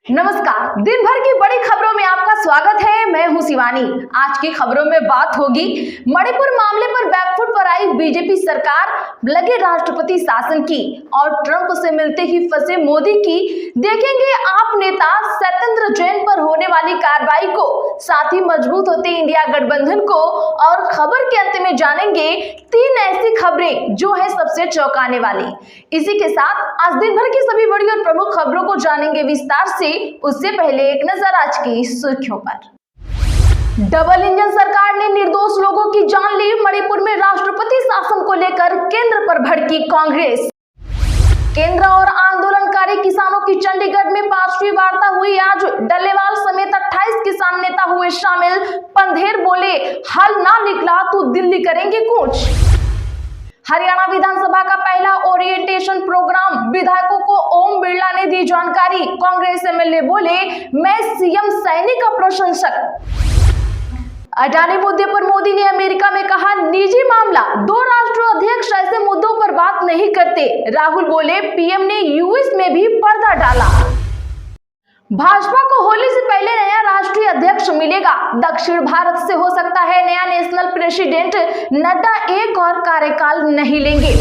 नमस्कार। दिन भर की बड़ी खबरों में आपका स्वागत है। मैं हूं शिवानी। आज की खबरों में बात होगी मणिपुर मामले पर बैकफुट पर आई बीजेपी सरकार, लगे राष्ट्रपति शासन की और ट्रंप से मिलते ही फंसे मोदी की। देखेंगे आप नेता सत्येंद्र जैन पर होने वाली कार्रवाई को, साथ ही मजबूत होते इंडिया गठबंधन को। और खबर के अंत में जानेंगे 3 ऐसी खबरें जो है सबसे चौंकाने वाली। इसी के साथ आज दिन भर की सभी बड़ी और प्रमुख खबरों को जानेंगे विस्तार से। उससे पहले एक नजर आज की सुर्खियों पर। डबल इंजन सरकार ने निर्दोष लोगों की जान ली। मणिपुर में राष्ट्रपति शासन को लेकर केंद्र पर भड़की कांग्रेस। केंद्र और आंदोलनकारी किसानों की चंडीगढ़ में 5वीं वार्ता हुई। आज डल्लेवाल समेत 28 किसान नेता हुए शामिल। पंधेर बोले, हल ना निकला तो दिल्ली करेंगे कूच। हरियाणा विधानसभा का पहला ओरिएंटेशन प्रोग्राम, विधायकों को ओम बिरला ने दी जानकारी। कांग्रेस एमएलए बोले, मैं सीएम सैनी का प्रशंसक। अडानी मुद्दे पर मोदी ने अमेरिका में कहा, निजी मामला, 2 राष्ट्राध्यक्ष ऐसे मुद्दों पर बात नहीं करते। राहुल बोले, पीएम ने यूएस में भी पर्दा डाला। भाजपा को होली से पहले नया राष्ट्रीय अध्यक्ष मिलेगा। दक्षिण भारत से हो सकता है नया नेशनल प्रेसिडेंट। नड्डा एक और कार्यकाल नहीं लेंगे।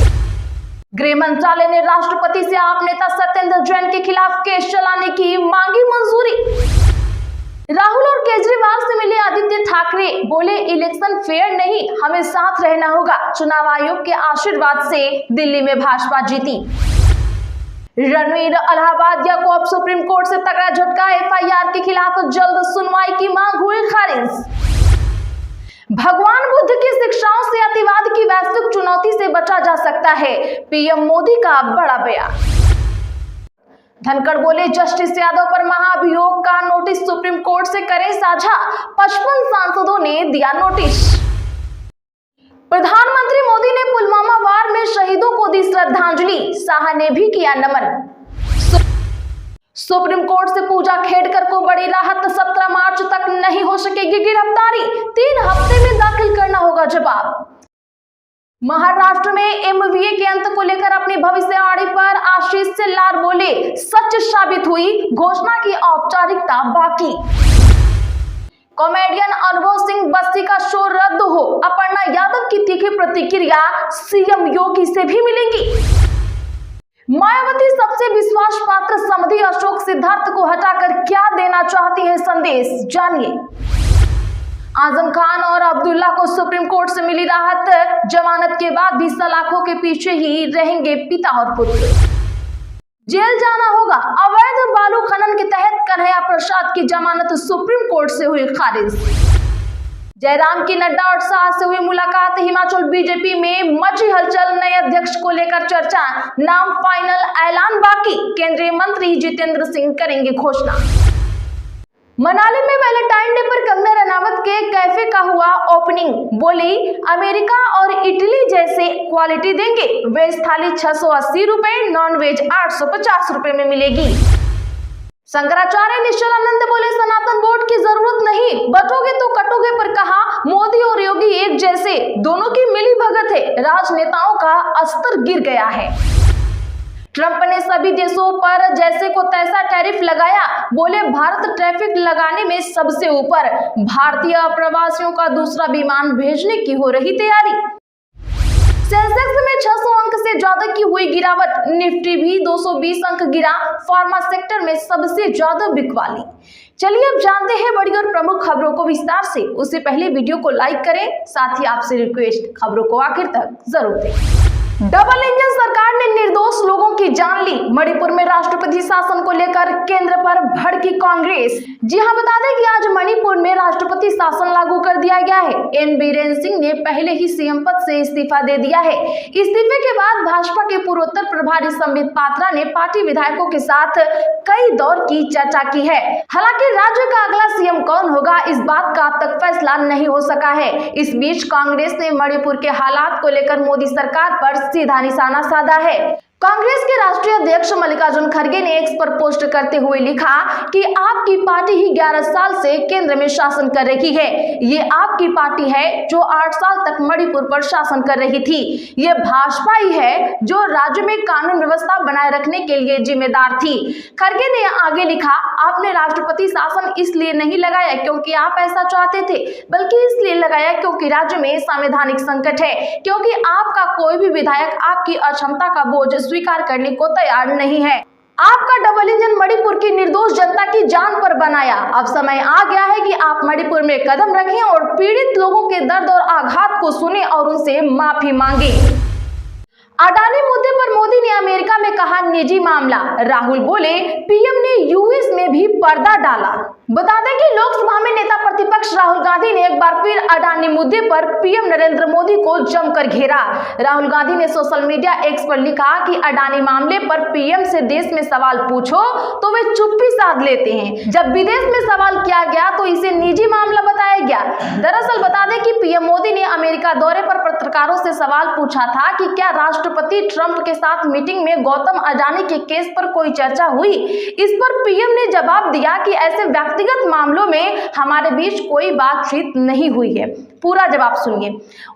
गृह मंत्रालय ने राष्ट्रपति से आप नेता सत्येंद्र जैन के खिलाफ केस चलाने की मांगी मंजूरी। राहुल और केजरीवाल से मिले आदित्य ठाकरे, बोले इलेक्शन फेयर नहीं, हमें साथ रहना होगा। चुनाव आयोग के आशीर्वाद से दिल्ली में भाजपा जीती। रणवीर अलाहाबादिया को अब सुप्रीम कोर्ट से तगड़ा झटका। एफआईआर के खिलाफ जल्द सुनवाई की मांग हुई खारिज। भगवान बुद्ध की शिक्षाओं से अतिवाद की वैश्विक चुनौती से बचा जा सकता है, पीएम मोदी का बड़ा बयान। धनखड़ बोले, जस्टिस यादव पर महाभियोग का नोटिस सुप्रीम कोर्ट से करें साझा। 55 सांसदों ने दिया नोटिस। प्रधानमंत्री मोदी ने पुलवामा वार में शहीदों को दी श्रद्धांजलि। शाह ने भी किया नमन। सुप्रीम कोर्ट से पूजा खेड़कर को बड़ी राहत। 17 मार्च तक नहीं हो सकेगी गिरफ्तारी, 3 हफ्ते में दाखिल करना होगा जवाब। महाराष्ट्र में एमबीए के अंत को लेकर अपनी भविष्यवाणी पर आशीष सेल्लार बोले, सच साबित हुई, घोषणा की औपचारिकता बाकी। कॉमेडियन अनुभव सिंह बस्सी का शो रद्द हो। अपर्णा यादव की तीखी प्रतिक्रिया, सीएम योगी से भी मिलेंगी। मायावती सबसे विश्वास पात्र समधी अशोक सिद्धार्थ को हटाकर क्या देना चाहती है संदेश, जानिए। आजम खान और अब्दुल्ला को सुप्रीम कोर्ट से मिली राहत। जमानत के बाद भी सलाखों के पीछे ही रहेंगे पिता और पुत्र। जेल जाना होगा। अवैध बालू खनन के तहत कन्हैया प्रसाद की जमानत सुप्रीम कोर्ट से हुई खारिज। जयराम की नड्डा और शाह से हुई मुलाकात। हिमाचल बीजेपी में मची हलचल। नए अध्यक्ष को लेकर चर्चा, नाम फाइनल, ऐलान बाकी। केंद्रीय मंत्री जितेंद्र सिंह करेंगे घोषणा। मनाली में वैलेंटाइन डे पर कंगना रनावत के कैफे का हुआ ओपनिंग। बोली, अमेरिका और इटली जैसे क्वालिटी देंगे। वेज थाली 680 रुपए, नॉन वेज 850 रुपए में मिलेगी। शंकराचार्य निश्चलानंद बोले, सनातन बोर्ड की जरूरत नहीं, बटोगे तो कटोगे पर कहा, मोदी और योगी एक जैसे, दोनों की मिली भगत है, राजनेताओं का स्तर गिर गया है। ट्रंप ने सभी देशों पर जैसे को तैसा टैरिफ लगाया। बोले, भारत टैरिफ लगाने में सबसे ऊपर। भारतीय प्रवासियों का दूसरा विमान भेजने की हो रही तैयारी। सेंसेक्स में 600 अंक से ज्यादा की हुई गिरावट। निफ्टी भी 220 अंक गिरा। फार्मा सेक्टर में सबसे ज्यादा बिकवाली। चलिए अब जानते हैं बड़ी और प्रमुख खबरों को विस्तार से। उससे पहले वीडियो को लाइक करें, साथ ही आपसे रिक्वेस्ट, खबरों को आखिर तक जरूर देखें। डबल इंजन सरकार ने निर्दोष लोगों की जान ली। मणिपुर में राष्ट्रपति शासन को लेकर केंद्र पर भड़की कांग्रेस। जी हां, बता दें कि आज मणिपुर में राष्ट्रपति शासन लागू कर दिया गया है। एन बीरेन सिंह ने पहले ही सीएम पद से इस्तीफा दे दिया है। इस्तीफे के बाद भाजपा के पूर्वोत्तर प्रभारी संबित पात्रा ने पार्टी विधायकों के साथ कई दौर की चर्चा की है। हालांकि राज्य का अगला सीएम कौन होगा, इस बात का अब तक फैसला नहीं हो सका है। इस बीच कांग्रेस ने मणिपुर के हालात को लेकर मोदी सरकार पर सीधा निशाना साधा है। कांग्रेस के राष्ट्रीय अध्यक्ष मल्लिकार्जुन खड़गे ने एक्स पर पोस्ट करते हुए लिखा कि आपकी पार्टी ही 11 साल से केंद्र में शासन कर रही है। ये आपकी पार्टी है जो 8 साल तक मणिपुर पर शासन कर रही थी। ये भाजपा ही है जो राज्य में कानून व्यवस्था बनाए रखने के लिए जिम्मेदार थी। खड़गे ने आगे लिखा, आपने राष्ट्रपति शासन इसलिए नहीं लगाया क्योंकि आप ऐसा चाहते थे, बल्कि इसलिए लगाया क्योंकि राज्य में संवैधानिक संकट है, क्योंकि आपका कोई भी विधायक आपकी अक्षमता का बोझ स्वीकार करने को तैयार नहीं है। आपका डबल इंजन मणिपुर की निर्दोष जनता की जान पर बनाया। अब समय आ गया है कि आप मणिपुर में कदम रखें और पीड़ित लोगों के दर्द और आघात को सुने और उनसे माफी मांगे। अडानी मुद्दे पर मोदी ने अमेरिका में कहा निजी मामला। राहुल बोले पीएम ने यूएस में भी पर्दा डाला। बता दें कि लोकसभा में नेता प्रतिपक्ष राहुल गांधी ने एक बार फिर अडानी मुद्दे पर पीएम नरेंद्र मोदी को जमकर घेरा। राहुल गांधी ने सोशल मीडिया एक्स पर लिखा कि अडानी मामले पर पीएम से देश में सवाल पूछो तो वे चुप्पी साध लेते हैं। जब विदेश में सवाल किया गया तो इसे निजी मामला बताया गया। दरअसल बता दें कि पीएम मोदी ने अमेरिका दौरे पर पत्रकारों से सवाल पूछा था कि क्या राष्ट्रपति ट्रंप के साथ मीटिंग में गौतम अडानी के केस पर कोई चर्चा हुई। इस पर पीएम ने जवाब दिया कि ऐसे व्यक्तिगत मामलों में हमारे बीच कोई बातचीत नहीं हुई है। पूरा जवाब सुनिए।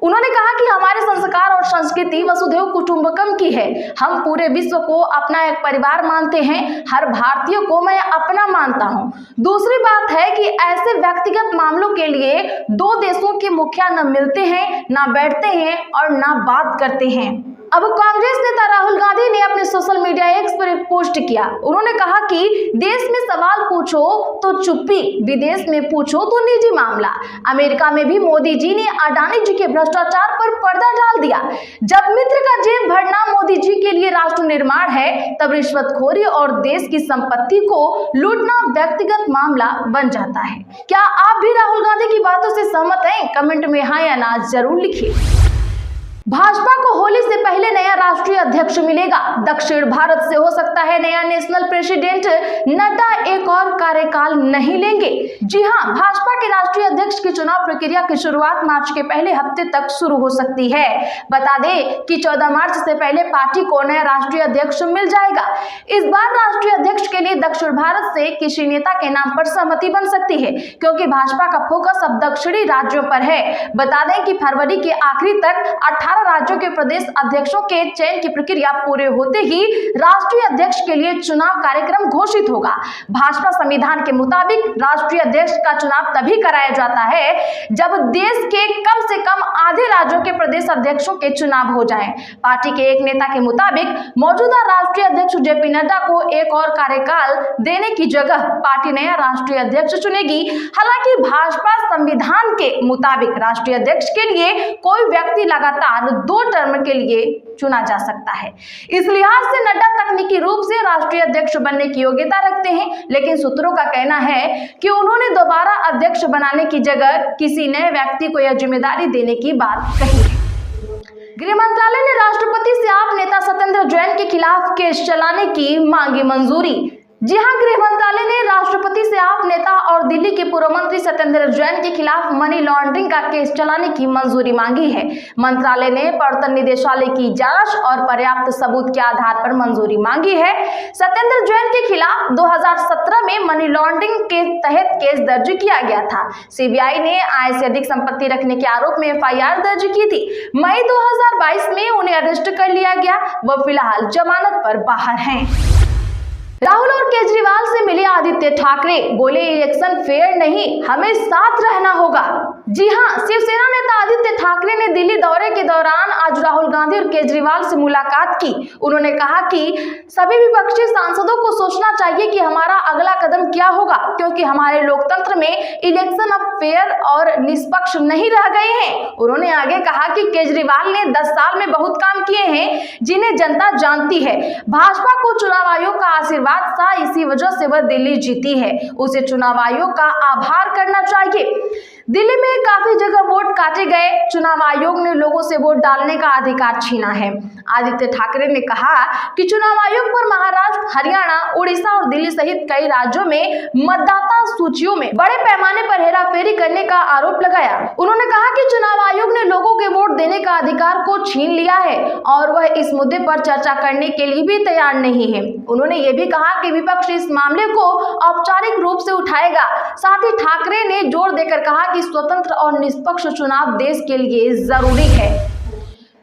उन्होंने कहा कि हमारे संस्कार और संस्कृति वसुधैव कुटुंबकम की है। हम पूरे विश्व को अपना एक परिवार मानते हैं। हर भारतीय को मैं अपना मानता हूं। दूसरी बात है कि ऐसे व्यक्तिगत मामलों के लिए दो देशों के मुखिया न मिलते हैं, न बैठते हैं और न बात करते हैं। अब कांग्रेस नेता राहुल गांधी ने अपने सोशल मीडिया एक्स पर एक पोस्ट किया। उन्होंने कहा कि देश में सवाल पूछो तो चुप्पी, विदेश में पूछो तो निजी मामला। अमेरिका में भी मोदी जी ने अडानी जी के भ्रष्टाचार पर पर्दा डाल दिया। जब मित्र का जेब भरना मोदी जी के लिए राष्ट्र निर्माण है, तब रिश्वतखोरी और देश की संपत्ति को लूटना व्यक्तिगत मामला बन जाता है। क्या आप भी राहुल गांधी की बातों से सहमत हैं? कमेंट में हाँ या ना जरूर लिखिए। भाजपा को होली से पहले नया राष्ट्रीय अध्यक्ष मिलेगा। दक्षिण भारत से हो सकता है नया नेशनल प्रेसिडेंट। नड्डा एक और कार्यकाल नहीं लेंगे। जी हां, भाजपा के राष्ट्रीय अध्यक्ष की चुनाव प्रक्रिया की शुरुआत मार्च के पहले हफ्ते तक शुरू हो सकती है। बता दें कि 14 मार्च से पहले पार्टी को नया राष्ट्रीय अध्यक्ष मिल जाएगा। इस बार राष्ट्रीय अध्यक्ष के लिए दक्षिण भारत से किसी नेता के नाम पर सहमति बन सकती है, क्योंकि भाजपा का फोकस अब दक्षिणी राज्यों पर है। बता दें कि फरवरी के आखिरी तक 18 राज्यों के प्रदेश अध्यक्षों के चयन की प्रक्रिया पूरे होते ही राष्ट्रीय अध्यक्ष के लिए चुनाव कार्यक्रम घोषित होगा। भाजपा संविधान के मुताबिक राष्ट्रीय अध्यक्ष का चुनाव तभी कराया जाता है जब देश के कम से कम आधे राज्यों के प्रदेश अध्यक्षों के चुनाव हो जाएं। पार्टी के एक नेता के मुताबिक मौजूदा राष्ट्रीय अध्यक्ष जेपी नड्डा को एक और कार्यकाल देने की जगह पार्टी नया राष्ट्रीय अध्यक्ष चुनेगी। हालांकि भाजपा संविधान के मुताबिक राष्ट्रीय अध्यक्ष के लिए कोई व्यक्ति लगातार 2 टर्म के लिए चुना जा सकता है। इस लिहाज से नड्डा तकनीकी रूप से राष्ट्रीय अध्यक्ष बनने की योग्यता रखते हैं, लेकिन सूत्रों का कहना है कि उन्होंने दोबारा अध्यक्ष बनाने की जगह किसी नए व्यक्ति को यह जिम्मेदारी देने की बात कही है। गृह मंत्रालय ने राष्ट्रपति से आप नेता सत्येंद्र जैन के खिलाफ केस चलाने की मांगी मंजूरी। जी हां, गृह मंत्रालय ने राष्ट्रपति से आप नेता और दिल्ली के पूर्व मंत्री सत्येंद्र जैन के खिलाफ मनी लॉन्ड्रिंग का केस चलाने की मंजूरी मांगी है। मंत्रालय ने प्रवर्तन निदेशालय की जांच और पर्याप्त सबूत के आधार पर मंजूरी मांगी है। सत्येंद्र जैन के खिलाफ 2017 में मनी लॉन्ड्रिंग के तहत केस दर्ज किया गया था। सीबीआई ने आय से अधिक संपत्ति रखने के आरोप में एफआईआर दर्ज की थी। मई 2022 में उन्हें अरेस्ट कर लिया गया। वह फिलहाल जमानत पर बाहर हैं। राहुल और केजरीवाल से मिले आदित्य ठाकरे, बोले इलेक्शन फेयर नहीं, हमें साथ रहना होगा। जी हां, शिवसेना नेता आदित्य ठाकरे ने दिल्ली दौरे के दौरान आज राहुल गांधी और केजरीवाल से मुलाकात की। उन्होंने कहा कि सभी विपक्षी सांसदों को सोचना चाहिए कि हमारा अगला कदम क्या होगा, क्योंकि हमारे लोकतंत्र में इलेक्शन अब फेयर और निष्पक्ष नहीं रह गए हैं। उन्होंने आगे कहा कि केजरीवाल ने 10 साल में बहुत काम किए हैं जिन्हें जनता जानती है। भाजपा को चुनाव आयोग का आशीर्वाद था, इसी वजह से वह दिल्ली जीती है। उसे चुनाव आयोग का आभार करना चाहिए। दिल्ली में काफी जगह वोट काटे गए। चुनाव आयोग ने लोगों से वोट डालने का अधिकार छीना है। आदित्य ठाकरे ने कहा कि चुनाव आयोग पर महाराष्ट्र, हरियाणा, उड़ीसा और दिल्ली सहित कई राज्यों में मतदाता सूचियों में बड़े पैमाने पर हेराफेरी करने का आरोप लगाया। उन्होंने कहा कि चुनाव आयोग ने लोगों के वोट देने का अधिकार को छीन लिया है और वह इस मुद्दे पर चर्चा करने के लिए भी तैयार नहीं है। उन्होंने ये भी कहा कि विपक्ष इस मामले को औपचारिक रूप से उठाएगा। साथ ही ठाकरे ने जोर देकर कहा कि स्वतंत्र और निष्पक्ष चुनाव देश के लिए जरूरी है।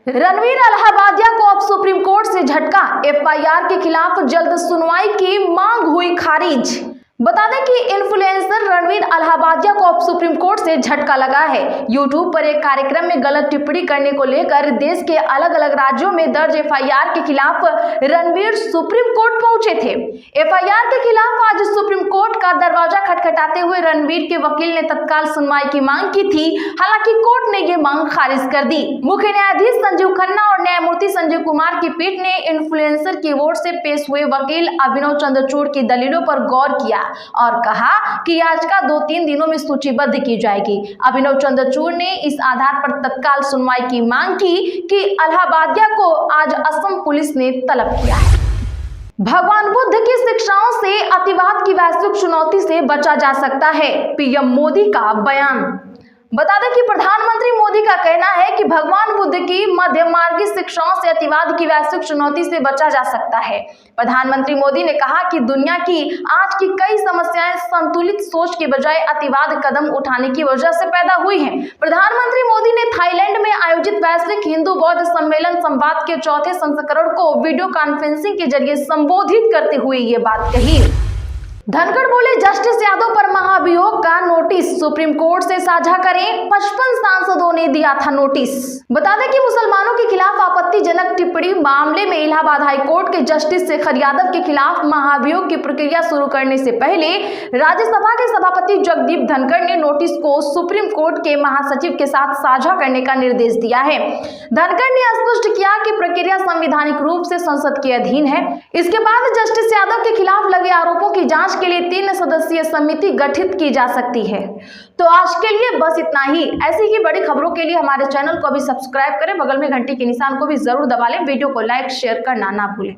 रणवीर अलाहाबादिया को अब सुप्रीम कोर्ट से झटका, एफआईआर के खिलाफ जल्द सुनवाई की मांग हुई खारिज। बता दें कि इन्फ्लुएंसर रणवीर अलाहाबादिया को अब सुप्रीम कोर्ट से झटका लगा है। यूट्यूब पर एक कार्यक्रम में गलत टिप्पणी करने को लेकर देश के अलग अलग राज्यों में दर्ज एफआईआर के खिलाफ रणवीर सुप्रीम कोर्ट पहुंचे थे। एफआईआर के खिलाफ आज सुप्रीम कोर्ट का दरवाजा खटखटाते हुए रणवीर के वकील ने तत्काल सुनवाई की मांग की थी। हालांकि कोर्ट ने ये मांग खारिज कर दी। मुख्य न्यायाधीश संजीव खन्ना और न्यायमूर्ति संजय कुमार की पीठ ने इन्फ्लुएंसर की ओर से पेश हुए वकील अभिनव चंद्रचूड़ की दलीलों पर गौर किया और कहा कि याचिका 2-3 दिनों में सूचीबद्ध की जाएगी। अभिनव चंद्रचूड़ ने इस आधार पर तत्काल सुनवाई की मांग की कि अलाहाबादिया को आज असम पुलिस ने तलब किया है। भगवान बुद्ध की शिक्षाओं से अतिवाद की वैश्विक चुनौती से बचा जा सकता है, पीएम मोदी का बयान। बता दें कि प्रधानमंत्री मोदी का कहना है कि भगवान बुद्ध की मध्यमार्गी शिक्षाओं से अतिवाद की वैश्विक चुनौती से बचा जा सकता है। प्रधानमंत्री मोदी ने कहा कि दुनिया की आज की कई समस्याएं संतुलित सोच के बजाय अतिवाद कदम उठाने की वजह से पैदा हुई हैं। प्रधानमंत्री मोदी ने थाईलैंड में आयोजित वैश्विक हिंदू बौद्ध सम्मेलन संवाद के 4थे संस्करण को वीडियो कॉन्फ्रेंसिंग के जरिए संबोधित करते हुए ये बात कही। धनखड़ बोले, जस्टिस यादव पर महाभियोग का नोटिस सुप्रीम कोर्ट से साझा करें। 55 सांसदों ने दिया था नोटिस। बता दें कि मुसलमानों के खिलाफ आपत्तिजनक टिप्पणी मामले में इलाहाबाद हाई कोर्ट के जस्टिस शेखर यादव के खिलाफ महाभियोग की प्रक्रिया शुरू करने से पहले राज्यसभा के सभापति जगदीप धनखड़ ने नोटिस को सुप्रीम कोर्ट के महासचिव के साथ साझा करने का निर्देश दिया है। धनखड़ ने स्पष्ट किया कि प्रक्रिया संवैधानिक रूप से संसद के अधीन है। इसके बाद जस्टिस यादव के खिलाफ लगे आरोपों की जांच के लिए 3 सदस्यीय समिति गठित की जा सकती है। तो आज के लिए बस इतना ही। ऐसी ही बड़ी खबरों के लिए हमारे चैनल को भी सब्सक्राइब करें, बगल में घंटी के निशान को भी जरूर दबा लें, वीडियो को लाइक शेयर करना ना भूलें।